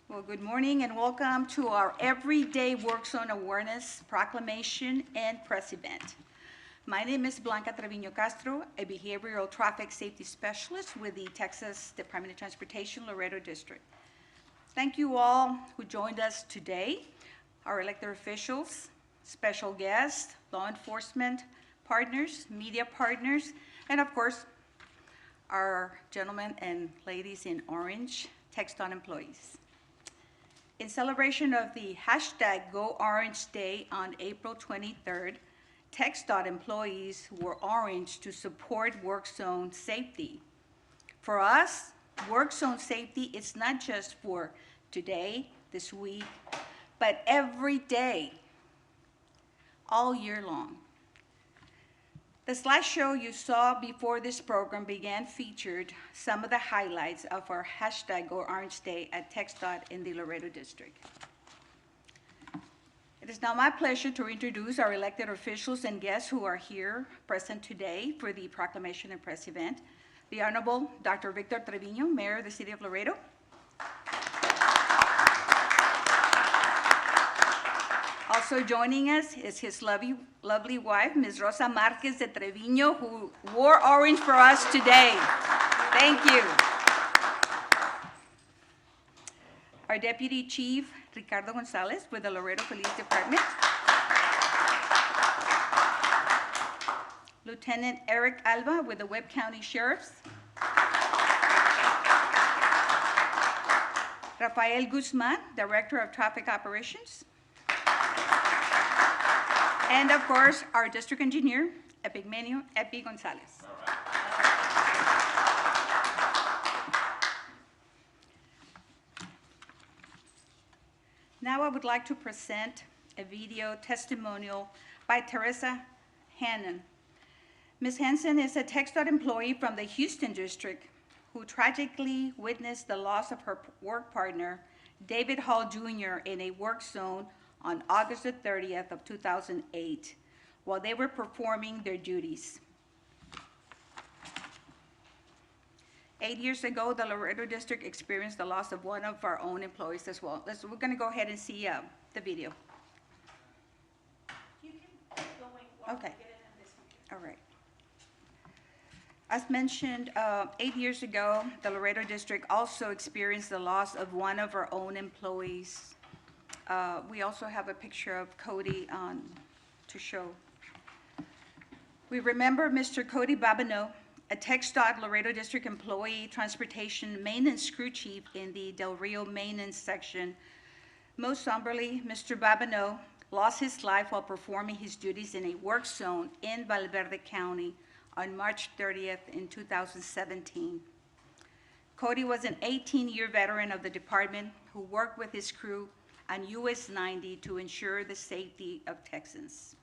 Well, good morning and welcome to our Everyday Work Zone Awareness Proclamation and Press event. My name is Blanca Treviño Castro, a behavioral traffic safety specialist with the Texas Department of Transportation, Laredo District. Thank you all who joined us today, our elected officials, special guests, law enforcement partners, media partners, and of course, our gentlemen and ladies in orange, TxDOT employees. In celebration of the hashtag Go Orange Day on April 23rd, TxDOT employees wore orange to support work zone safety. For us, work zone safety is not just for today, this week, but every day, all year long. The slideshow you saw before this program began featured some of the highlights of our hashtag Go Orange Day at TxDOT in the Laredo District. It is now my pleasure to introduce our elected officials and guests who are here present today for the Proclamation and Press event. The Honorable Dr. Victor Treviño, Mayor of the City of Laredo. Also joining us is his lovely wife, Ms. Rosa Marquez de Treviño, who wore orange for us today. Thank you. Our Deputy Chief, Ricardo Gonzalez, with the Laredo Police Department. Lieutenant Eric Alba with the Webb County Sheriffs. Rafael Guzman, Director of Traffic Operations. And of course, our District Engineer, Epi Gonzalez. Now I would like to present a video testimonial by Teresa Hannon. Ms. Hansen is a TxDOT employee from the Houston District who tragically witnessed the loss of her work partner, David Hall Jr., in a work zone on August the 30th of 2008 while they were performing their duties. 8 years ago, the Laredo District experienced the loss of one of our own employees as well. We're going to go ahead and see the video. You can keep going while we get it on this one. All right. As mentioned, 8 years ago, the Laredo District also experienced the loss of one of our own employees. We also have a picture of Cody to show. We remember Mr. Cody Babineau, a TxDOT Laredo District employee, transportation maintenance crew chief in the Del Rio maintenance section. Most somberly, Mr. Babineau lost his life while performing his duties in a work zone in Valverde County on March 30th in 2017. Cody was an 18-year veteran of the department who worked with his crew on US 90 to ensure the safety of Texans.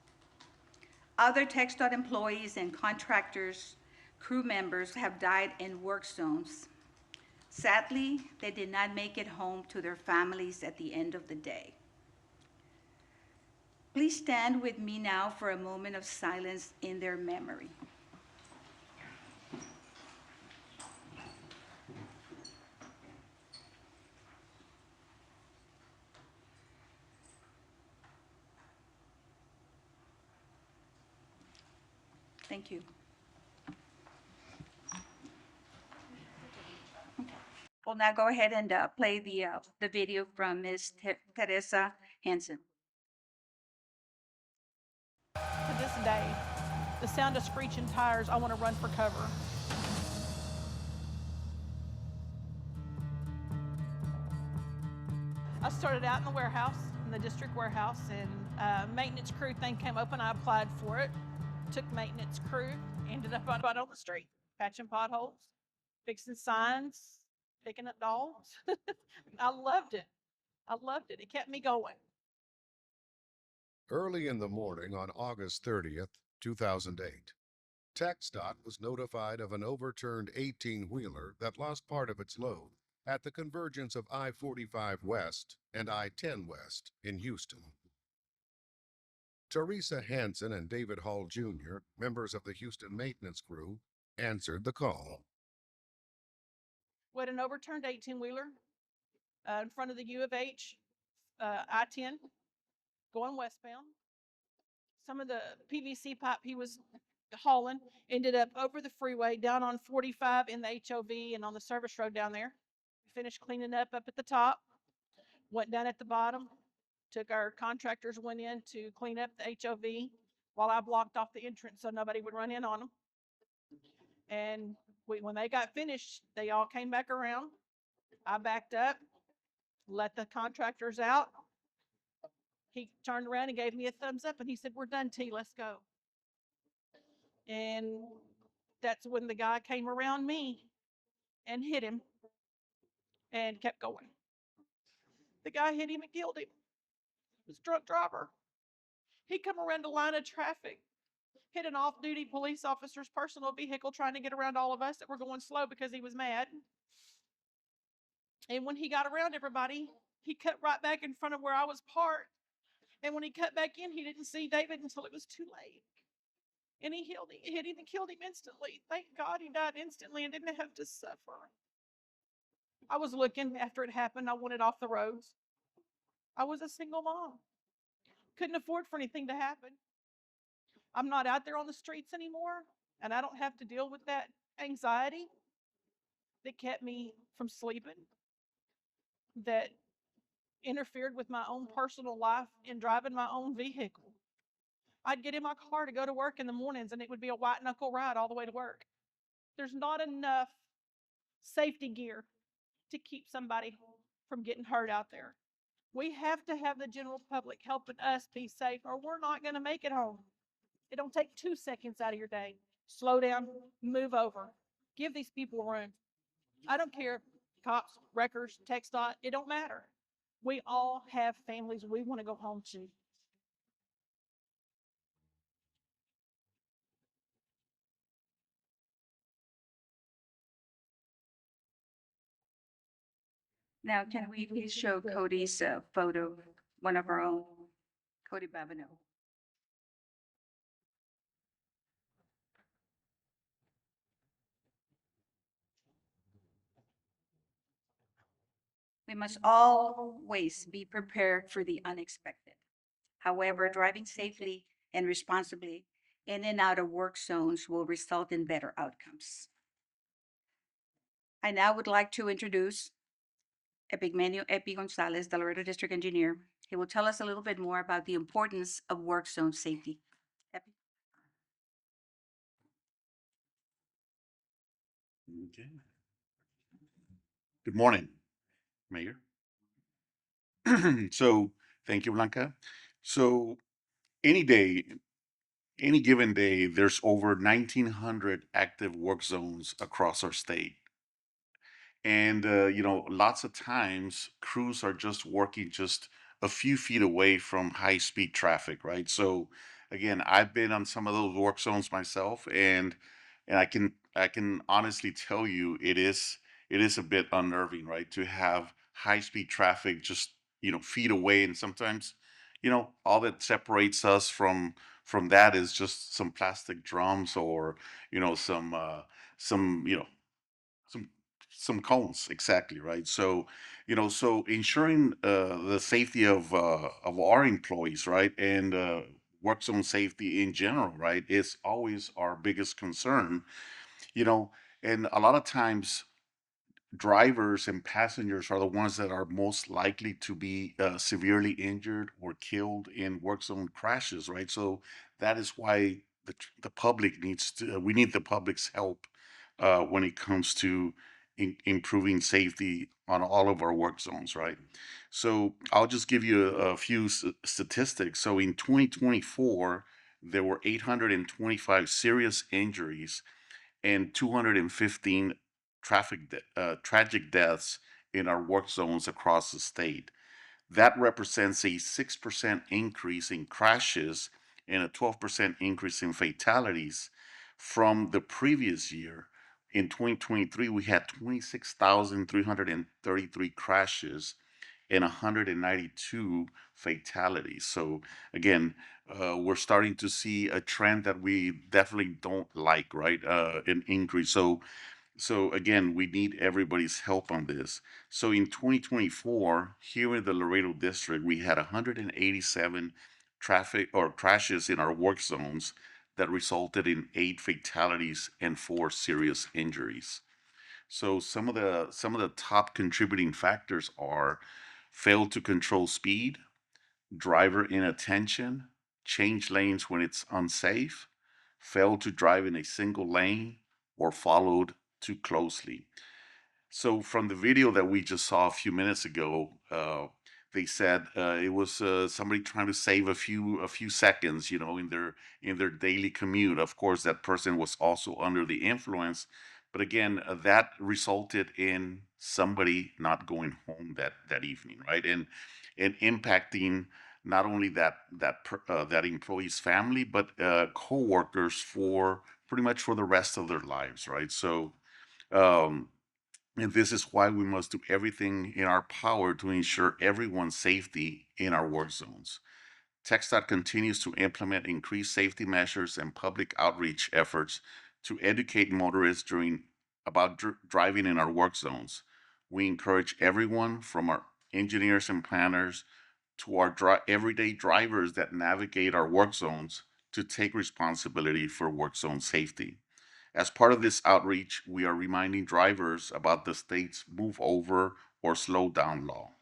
Other TxDOT employees and contractors, crew members have died in work zones. Sadly, they did not make it home to their families at the end of the day. Please stand with me now for a moment of silence in their memory. Thank you. We'll now go ahead and play the video from Ms. Teresa Hansen. To this day, the sound of screeching tires, I want to run for cover. I started out in the warehouse, in the district warehouse, and maintenance crew thing came open. I applied for it, took maintenance crew, ended up on the street, patching potholes, fixing signs, picking up dogs. I loved it. I loved it. It kept me going. Early in the morning on August 30th, 2008, TxDOT was notified of an overturned 18-wheeler that lost part of its load at the convergence of I-45 West and I-10 West in Houston. Teresa Hansen and David Hall Jr., members of the Houston maintenance crew, answered the call. What, an overturned 18-wheeler? in front of the U of H, I-10, going westbound. Some of the PVC pipe he was hauling ended up over the freeway, down on 45 in the HOV and on the service road down there. Finished cleaning up at the top, went down at the bottom, took our contractors, went in to clean up the HOV while I blocked off the entrance so nobody would run in on them. And when they got finished, they all came back around. I backed up, let the contractors out. He turned around and gave me a thumbs up and he said, "We're done, T, let's go." And that's when the guy came around me and hit him and kept going. The guy hit him and killed him. He was a drunk driver. He come around a line of traffic, hit an off-duty police officer's personal vehicle trying to get around all of us that were going slow because he was mad. And when he got around everybody, he cut right back in front of where I was parked. And when he cut back in, he didn't see David until it was too late. And he hit him and killed him instantly. Thank God he died instantly and didn't have to suffer. I was looking after it happened. I wanted off the roads. I was a single mom. Couldn't afford for anything to happen. I'm not out there on the streets anymore, and I don't have to deal with that anxiety that kept me from sleeping, that interfered with my own personal life in driving my own vehicle. I'd get in my car to go to work in the mornings, and it would be a white knuckle ride all the way to work. There's not enough safety gear to keep somebody from getting hurt out there. We have to have the general public helping us be safe, or we're not going to make it home. It don't take 2 seconds out of your day. Slow down, move over, give these people room. I don't care, cops, wreckers, TxDOT, it don't matter. We all have families we want to go home to. Now, can we please show Cody's photo, one of our own, Cody Babineau? We must always be prepared for the unexpected. However, driving safely and responsibly in and out of work zones will result in better outcomes. I now would like to introduce Epigmenio Epi Gonzalez, the Laredo District Engineer. He will tell us a little bit more about the importance of work zone safety. Epi? Okay. Good morning, Mayor. So, thank you, Blanca. So, any day, any given day, there's over 1,900 active work zones across our state. And, lots of times crews are just working just a few feet away from high speed traffic, right? So, again, I've been on some of those work zones myself, and I can honestly tell you it is a bit unnerving, right? To have high speed traffic just, feet away, and sometimes, all that separates us from that is just some plastic drums, or, some, some some cones, exactly, right? So, so ensuring the safety of our employees, right, and work zone safety in general, right, is always our biggest concern. you know and a lot of times drivers and passengers are the ones that are most likely to be severely injured or killed in work zone crashes, right? So that is why the public needs to, we need the public's help when it comes to improving safety on all of our work zones, right? So I'll just give you a few statistics. So in 2024, there were 825 serious injuries and 215 tragic deaths in our work zones across the state. That represents a 6% increase in crashes and a 12% increase in fatalities from the previous year. In 2023, we had 26,333 crashes and 192 fatalities. So again, we're starting to see a trend that we definitely don't like, right? An increase. So So again, we need everybody's help on this. So in 2024, here in the Laredo district, we had 187 traffic or crashes in our work zones that resulted in 8 fatalities and 4 serious injuries. So some of the top contributing factors are fail to control speed, driver inattention, change lanes when it's unsafe, fail to drive in a single lane, or followed too closely. So from the video that we just saw a few minutes ago, they said it was somebody trying to save a few seconds, in their daily commute. Of course, that person was also under the influence, but again, that resulted in somebody not going home that evening, right? And impacting not only that employee's family, but coworkers for pretty much for the rest of their lives, right? So. Um, and this is why we must do everything in our power to ensure everyone's safety in our work zones. TxDOT continues to implement increased safety measures and public outreach efforts to educate motorists about driving in our work zones. We encourage everyone from our engineers and planners to our everyday drivers that navigate our work zones to take responsibility for work zone safety. As part of this outreach, we are reminding drivers about the state's move over or slow down law.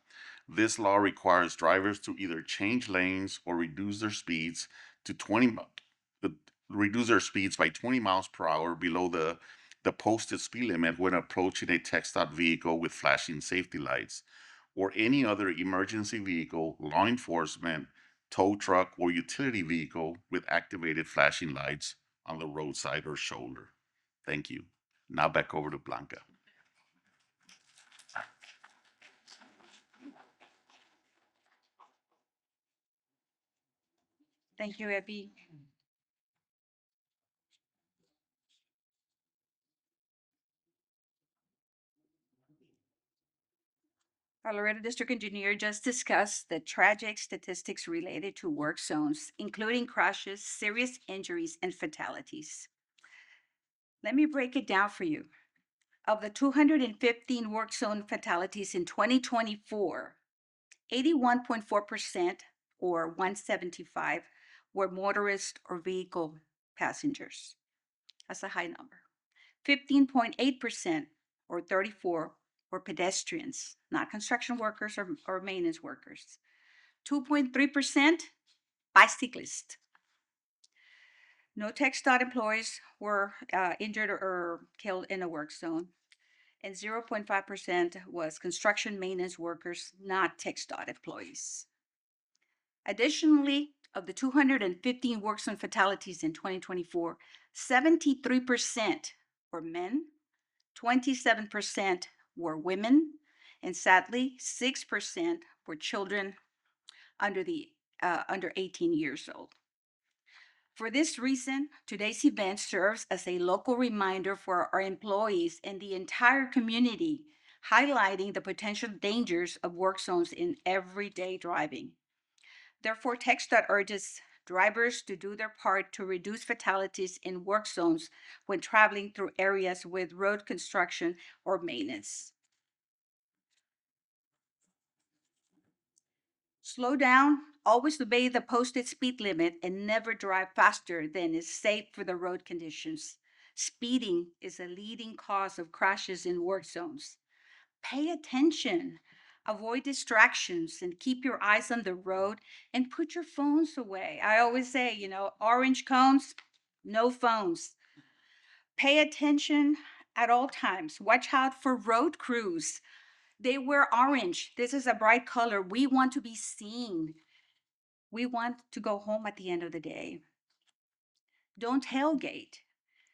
This law requires drivers to either change lanes or to 20 mi- uh, reduce their speeds by 20 miles per hour below the posted speed limit when approaching a TxDOT vehicle with flashing safety lights or any other emergency vehicle, law enforcement, tow truck, or utility vehicle with activated flashing lights on the roadside or shoulder. Thank you. Now back over to Blanca. Thank you, Abby. Our Laredo District Engineer just discussed the tragic statistics related to work zones, including crashes, serious injuries, and fatalities. Let me break it down for you. Of the 215 work zone fatalities in 2024, 81.4% or 175 were motorist or vehicle passengers. That's a high number. 15.8% or 34 were pedestrians, not construction workers or maintenance workers. 2.3% bicyclists. No TxDOT employees were injured or killed in a work zone. And 0.5% was construction maintenance workers, not TxDOT employees. Additionally, of the 215 work zone fatalities in 2024, 73% were men, 27% were women, and sadly, 6% were children under 18 years old. For this reason, today's event serves as a local reminder for our employees and the entire community, highlighting the potential dangers of work zones in everyday driving. Therefore, TxDOT urges drivers to do their part to reduce fatalities in work zones when traveling through areas with road construction or maintenance. Slow down, always obey the posted speed limit, and never drive faster than is safe for the road conditions. Speeding is a leading cause of crashes in work zones. Pay attention, avoid distractions, and keep your eyes on the road and put your phones away. I always say, orange cones, no phones. Pay attention at all times. Watch out for road crews. They wear orange. This is a bright color. We want to be seen. We want to go home at the end of the day. Don't tailgate.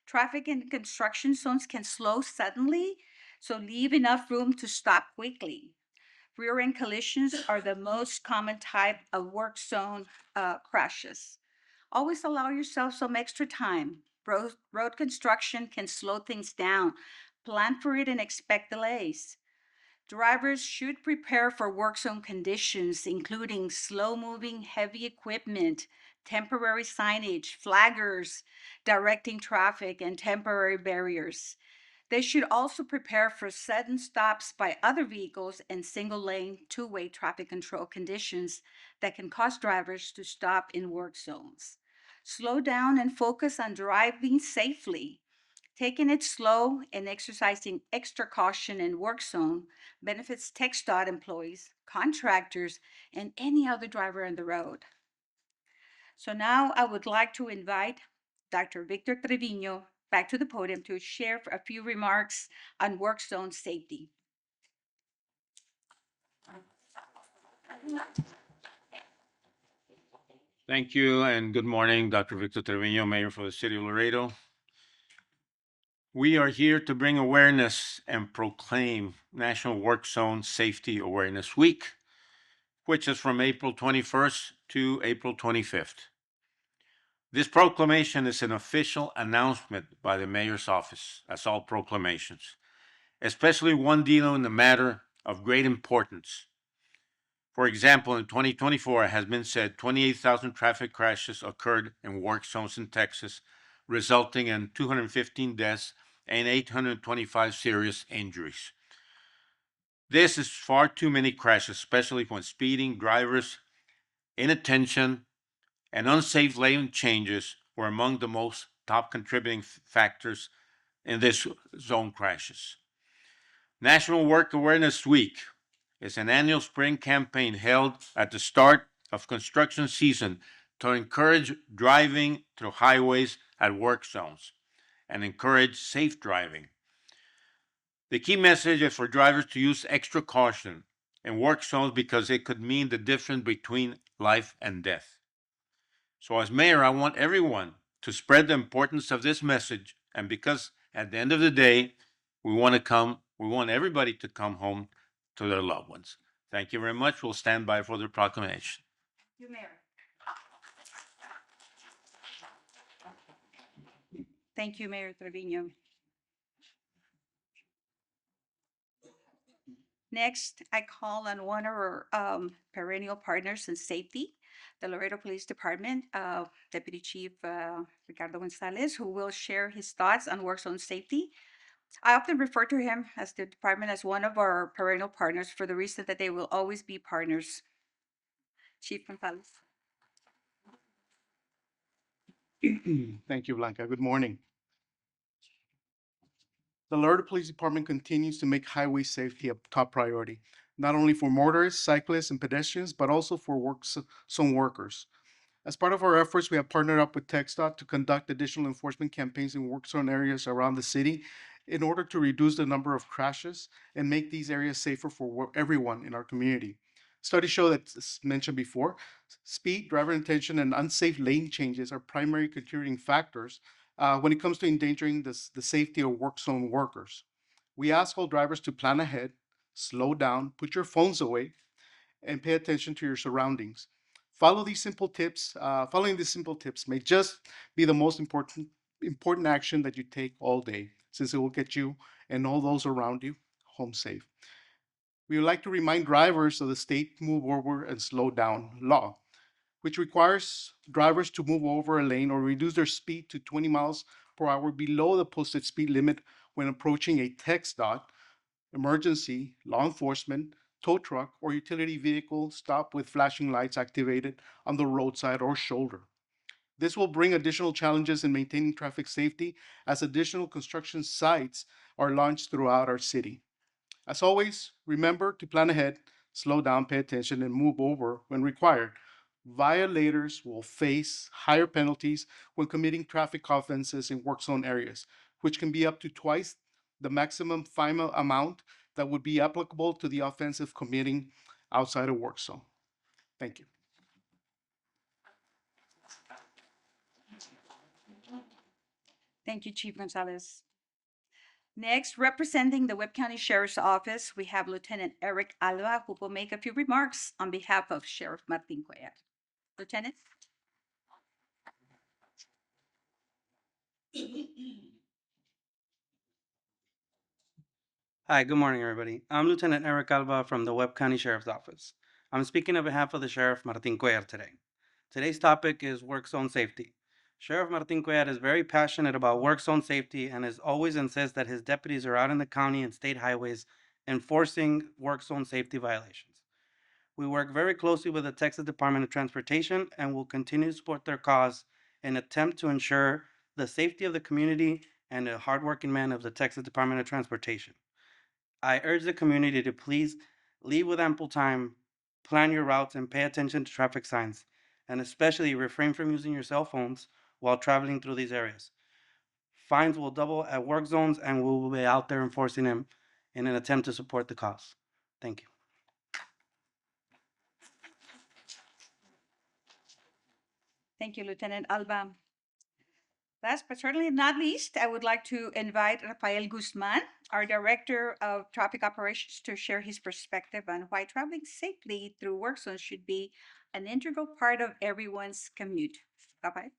Traffic in construction zones can slow suddenly, so leave enough room to stop quickly. Rear end collisions are the most common type of work zone crashes. Always allow yourself some extra time. Road construction can slow things down. Plan for it and expect delays. Drivers should prepare for work zone conditions, including slow moving heavy equipment, temporary signage, flaggers, directing traffic, and temporary barriers. They should also prepare for sudden stops by other vehicles and single-lane, two-way traffic control conditions that can cause drivers to stop in work zones. Slow down and focus on driving safely. Taking it slow and exercising extra caution in work zone benefits TxDOT employees, contractors, and any other driver on the road. So now I would like to invite Dr. Victor Trevino back to the podium to share a few remarks on work zone safety. Thank you and good morning, Dr. Victor Trevino, Mayor for the City of Laredo. We are here to bring awareness and proclaim National Work Zone Safety Awareness Week, which is from April 21st to April 25th. This proclamation is an official announcement by the Mayor's office, as all proclamations, especially one dealing in the matter of great importance. For example, in 2024, it has been said 28,000 traffic crashes occurred in work zones in Texas, resulting in 215 deaths and 825 serious injuries. This is far too many crashes, especially when speeding, drivers, inattention, and unsafe lane changes were among the most top contributing factors in this zone crashes. National Work Awareness Week is an annual spring campaign held at the start of construction season to encourage driving through highways at work zones and encourage safe driving. The key message is for drivers to use extra caution in work zones because it could mean the difference between life and death. So as mayor, I want everyone to spread the importance of this message, and because at the end of the day, we want everybody to come home to their loved ones. Thank you very much. We'll stand by for the proclamation. You, Mayor. Thank you, Mayor Trevino. Next, I call on one of our perennial partners in safety, the Laredo Police Department, Deputy Chief Ricardo Gonzalez, who will share his thoughts on work zone safety. I often refer to him as the department as one of our perennial partners for the reason that they will always be partners. Chief Gonzalez. Thank you, Blanca. Good morning. The Laredo Police Department continues to make highway safety a top priority, not only for motorists, cyclists, and pedestrians, but also for zone workers. As part of our efforts, we have partnered up with TxDOT to conduct additional enforcement campaigns in work zone areas around the city in order to reduce the number of crashes and make these areas safer for everyone in our community. Studies show that, as mentioned before, speed, driver intention, and unsafe lane changes are primary contributing factors when it comes to endangering the safety of work zone workers. We ask all drivers to plan ahead, slow down, put your phones away, and pay attention to your surroundings. Following these simple tips may just be the most important action that you take all day, since it will get you and all those around you home safe. We would like to remind drivers of the state move over and slow down law, which requires drivers to move over a lane or reduce their speed to 20 miles per hour below the posted speed limit when approaching a TxDOT, emergency, law enforcement, tow truck, or utility vehicle stop with flashing lights activated on the roadside or shoulder. This will bring additional challenges in maintaining traffic safety as additional construction sites are launched throughout our city. As always, remember to plan ahead, slow down, pay attention, and move over when required. Violators will face higher penalties when committing traffic offenses in work zone areas, which can be up to twice the maximum fine amount that would be applicable to the offense of committing outside a work zone. Thank you. Thank you, Chief Gonzalez. Next, representing the Webb County Sheriff's Office, we have Lieutenant Eric Alba, who will make a few remarks on behalf of Sheriff Martin Cuellar. Lieutenant? Hi, good morning, everybody. I'm Lieutenant Eric Alba from the Webb County Sheriff's Office. I'm speaking on behalf of the Sheriff Martin Cuellar today. Today's topic is work zone safety. Sheriff Martin Cuellar is very passionate about work zone safety and has always insists that his deputies are out in the county and state highways enforcing work zone safety violations. We work very closely with the Texas Department of Transportation and will continue to support their cause and attempt to ensure the safety of the community and the hardworking men of the Texas Department of Transportation. I urge the community to please leave with ample time, plan your routes, and pay attention to traffic signs, and especially refrain from using your cell phones while traveling through these areas. Fines will double at work zones, and we will be out there enforcing them in an attempt to support the cause. Thank you. Thank you, Lieutenant Alba. Last but certainly not least, I would like to invite Rafael Guzman, our Director of Traffic Operations, to share his perspective on why traveling safely through work zones should be an integral part of everyone's commute. Rafael?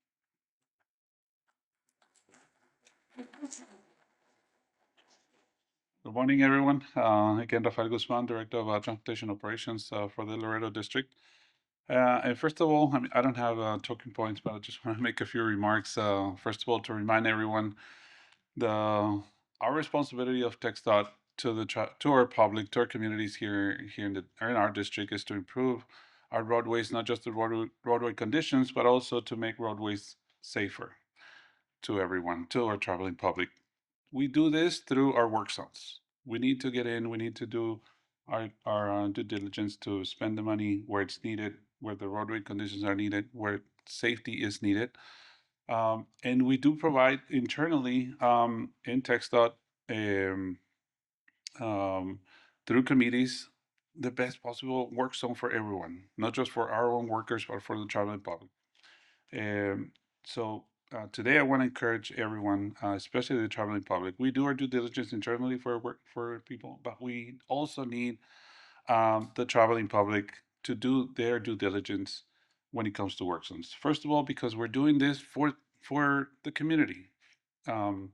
Good morning, everyone. Again, Rafael Guzman, Director of Transportation Operations for the Laredo District. And first of all, I don't have talking points, but I just want to make a few remarks. First of all, to remind everyone, our responsibility of TxDOT to our public, to our communities here in our district, is to improve our roadways, not just the roadway conditions, but also to make roadways safer to everyone, to our traveling public. We do this through our work zones. We need to get in, we need to do our due diligence to spend the money where it's needed, where the roadway conditions are needed, where safety is needed. And we do provide internally in TxDOT um, um, through committees the best possible work zone for everyone, not just for our own workers, but for the traveling public. Um, so today, I want to encourage everyone, especially the traveling public. We do our due diligence internally for work for people, but we also need the traveling public to do their due diligence when it comes to work zones. First of all, because we're doing this for the community. Um,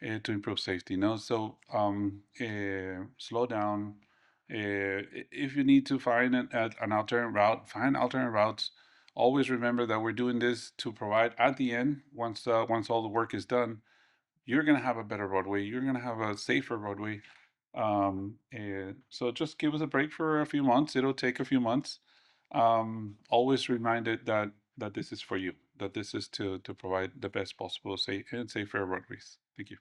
to improve safety. No, so slow down. If you need to find an alternate route, find alternate routes. Always remember that we're doing this to provide at the end, once all the work is done, you're gonna have a better roadway. You're gonna have a safer roadway. So just give us a break for a few months. It'll take a few months. Always reminded that this is for you. That this is to provide the best possible safe and safer roadways. Thank you.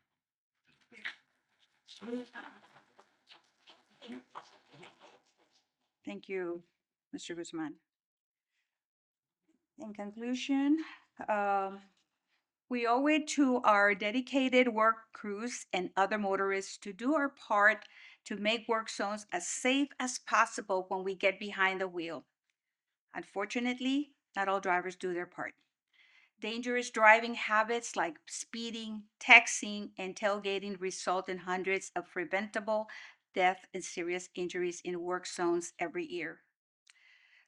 Thank you, Mr. Guzman. In conclusion, um, we owe it to our dedicated work crews and other motorists to do our part to make work zones as safe as possible when we get behind the wheel. Unfortunately, not all drivers do their part. Dangerous driving habits like speeding, texting, and tailgating result in hundreds of preventable death and serious injuries in work zones every year.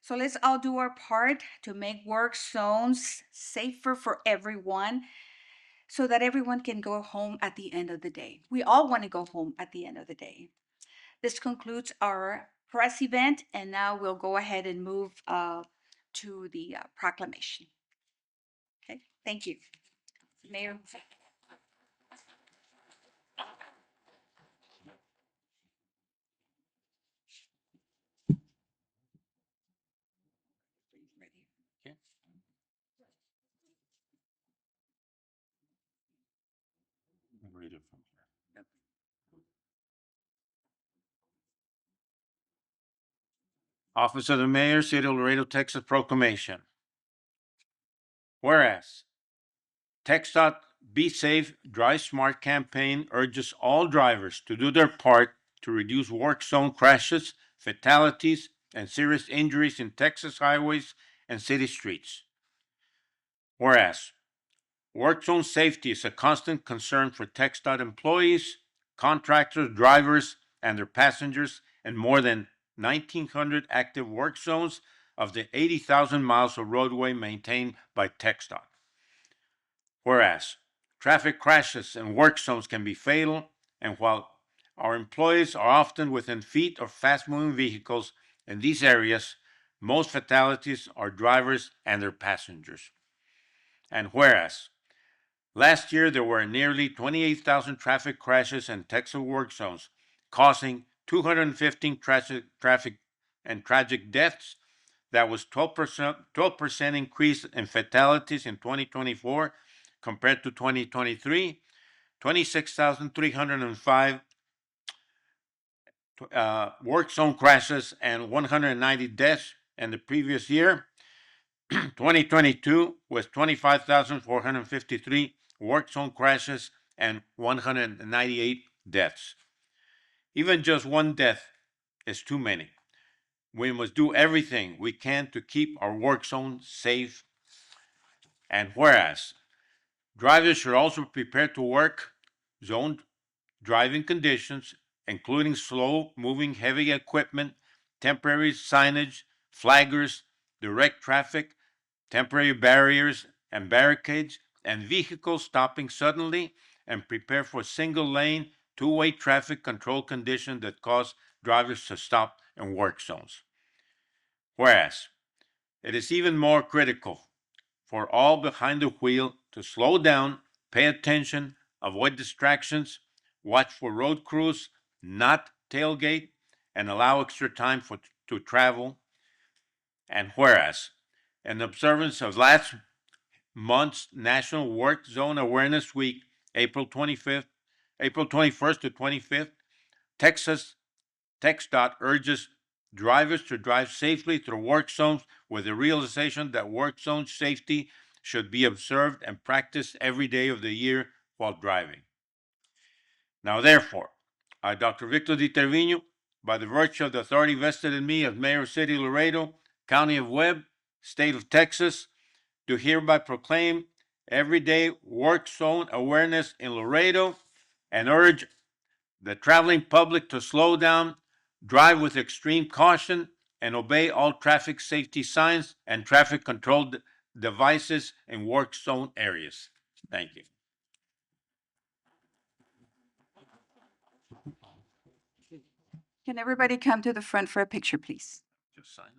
So let's all do our part to make work zones safer for everyone so that everyone can go home at the end of the day. We all want to go home at the end of the day. This concludes our press event, and now we'll go ahead and move to the proclamation. Okay, thank you. Mayor. Okay. Read it from here. Office of the Mayor, City of Laredo, Texas Proclamation. Whereas TxDOT Be Safe, Drive Smart campaign urges all drivers to do their part to reduce work zone crashes, fatalities, and serious injuries in Texas highways and city streets. Whereas work zone safety is a constant concern for TxDOT employees, contractors, drivers, and their passengers, and more than 1,900 active work zones of the 80,000 miles of roadway maintained by TxDOT. Whereas traffic crashes in work zones can be fatal, and while our employees are often within feet of fast moving vehicles in these areas, most fatalities are drivers and their passengers. And whereas last year there were nearly 28,000 traffic crashes in Texas work zones, causing 215 traffic and tragic deaths. That was 12% increase in fatalities in 2024 compared to 2023, 26,305 work zone crashes and 190 deaths in the previous year. 2022 was 25,453 work zone crashes and 198 deaths. Even just one death is too many. We must do everything we can to keep our work zones safe. And whereas drivers should also prepare to work zoned driving conditions, including slow moving heavy equipment, temporary signage, flaggers, direct traffic, temporary barriers and barricades, and vehicles stopping suddenly, and prepare for single lane, two-way traffic control conditions that cause drivers to stop in work zones. Whereas it is even more critical for all behind the wheel to slow down, pay attention, avoid distractions, watch for road crews, not tailgate, and allow extra time to travel. And whereas, in observance of last month's National Work Zone Awareness Week, April 21st to 25th, TxDOT urges drivers to drive safely through work zones with the realization that work zone safety should be observed and practiced every day of the year while driving. Now, therefore, I, Dr. Victor Di Tervino, by the virtue of the authority vested in me as Mayor of City of Laredo, County of Webb, State of Texas, do hereby proclaim Everyday Work Zone Awareness in Laredo and urge the traveling public to slow down, drive with extreme caution, and obey all traffic safety signs and traffic control devices in work zone areas. Thank you. Can everybody come to the front for a picture, please? Just sign it.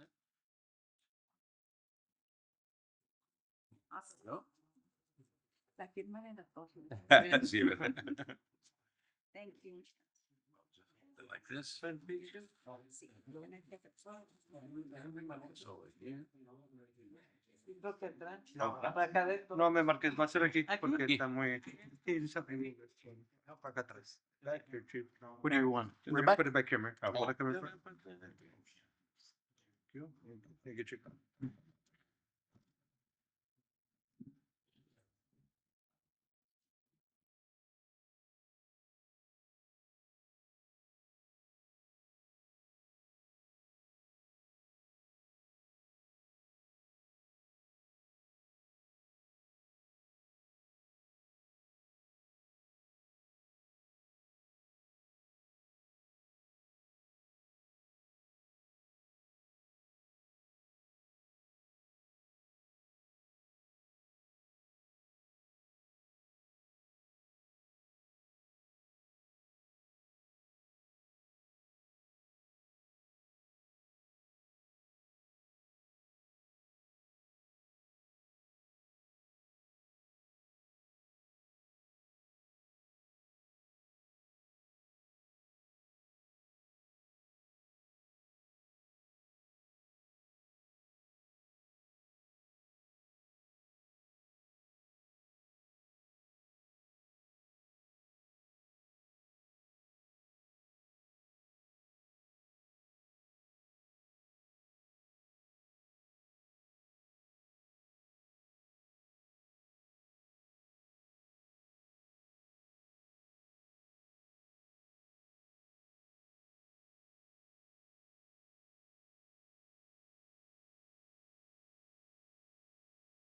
La firma de las dos. Sí, ¿verdad? Thank you. Like this. Sí. So here. No me marques, va a ser aquí porque está muy. Para acá atrás. Back here, Chief. What do you want? In We're the gonna back? put it back here, Mayor. Oh. Put it back here. Thank you, Chief.